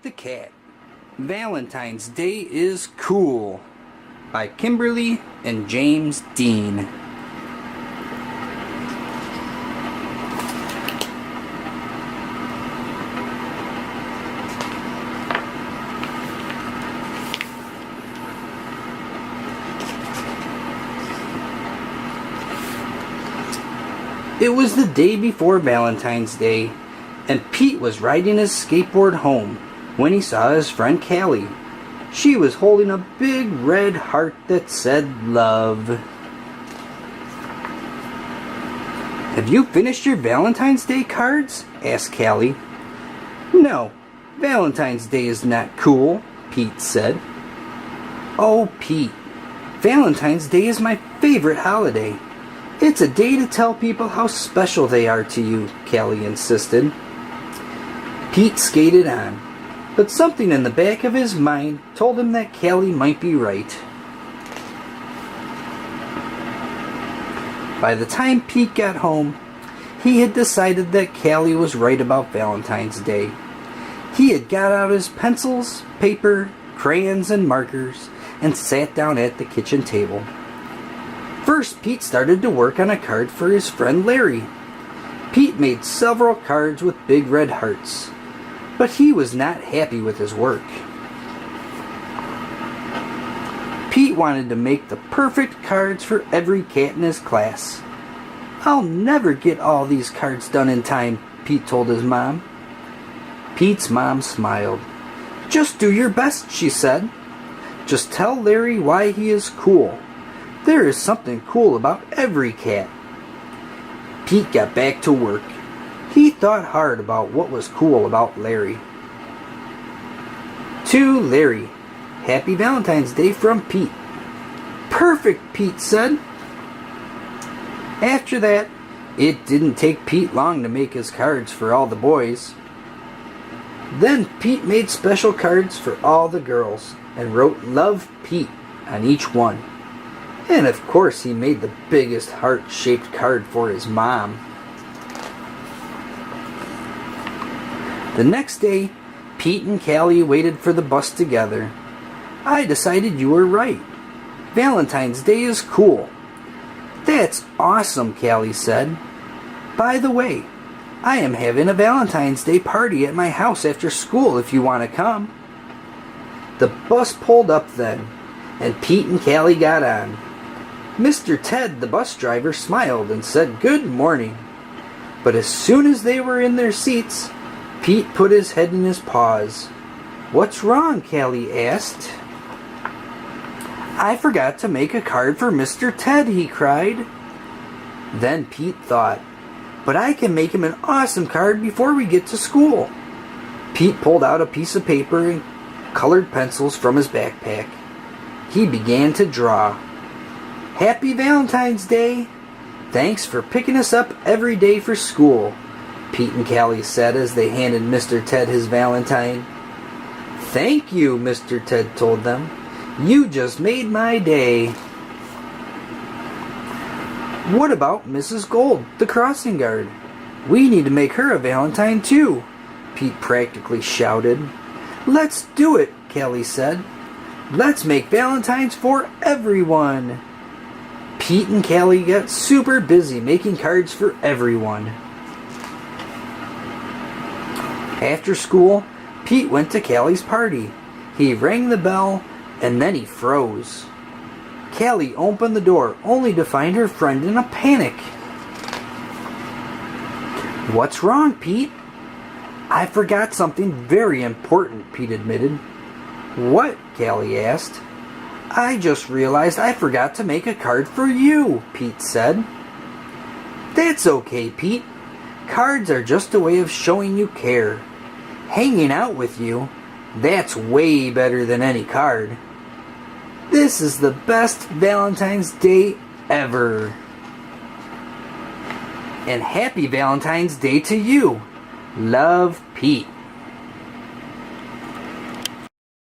the Cat. Valentine's Day is Cool by Kimberly and James Dean. It was the day before Valentine's Day, and Pete was riding his skateboard home when he saw his friend Callie. She was holding a big red heart that said love. "Have you finished your Valentine's Day cards?" asked Callie. "No, Valentine's Day is not cool," Pete said. "Oh, Pete, Valentine's Day is my favorite holiday. It's a day to tell people how special they are to you," Callie insisted. Pete skated on, but something in the back of his mind told him that Callie might be right. By the time Pete got home, he had decided that Callie was right about Valentine's Day. He had got out his pencils, paper, crayons, and markers and sat down at the kitchen table. First, Pete started to work on a card for his friend Larry. Pete made several cards with big red hearts, but he was not happy with his work. Pete wanted to make the perfect cards for every cat in his class. "I'll never get all these cards done in time," Pete told his mom. Pete's mom smiled. "Just do your best," she said. "Just tell Larry why he is cool. There is something cool about every cat." Pete got back to work. He thought hard about what was cool about Larry. To Larry, Happy Valentine's Day from Pete. "Perfect," Pete said. After that, it didn't take Pete long to make his cards for all the boys. Then Pete made special cards for all the girls and wrote "Love Pete" on each one. And of course he made the biggest heart-shaped card for his mom. The next day, Pete and Callie waited for the bus together. "I decided you were right. Valentine's Day is cool." "That's awesome," Callie said. "By the way, I am having a Valentine's Day party at my house after school if you want to come." The bus pulled up then, and Pete and Callie got on. Mr. Ted, the bus driver, smiled and said good morning. But as soon as they were in their seats, Pete put his head in his paws. "What's wrong?" Callie asked. "I forgot to make a card for Mr. Ted," he cried. Then Pete thought, "But I can make him an awesome card before we get to school." Pete pulled out a piece of paper and colored pencils from his backpack. He began to draw. "Happy Valentine's Day! Thanks for picking us up every day for school," Pete and Callie said as they handed Mr. Ted his Valentine. "Thank you," Mr. Ted told them. "You just made my day." "What about Mrs. Gold, the crossing guard? We need to make her a Valentine too," Pete practically shouted. "Let's do it," Callie said. "Let's make Valentines for everyone." Pete and Callie got super busy making cards for everyone. After school, Pete went to Callie's party. He rang the bell, and then he froze. Callie opened the door, only to find her friend in a panic. "What's wrong, Pete?" "I forgot something very important," Pete admitted. "What?" Callie asked. "I just realized I forgot to make a card for you," Pete said. "That's okay, Pete. Cards are just a way of showing you care. Hanging out with you, that's way better than any card. This is the best Valentine's Day ever. And happy Valentine's Day to you. Love, Pete."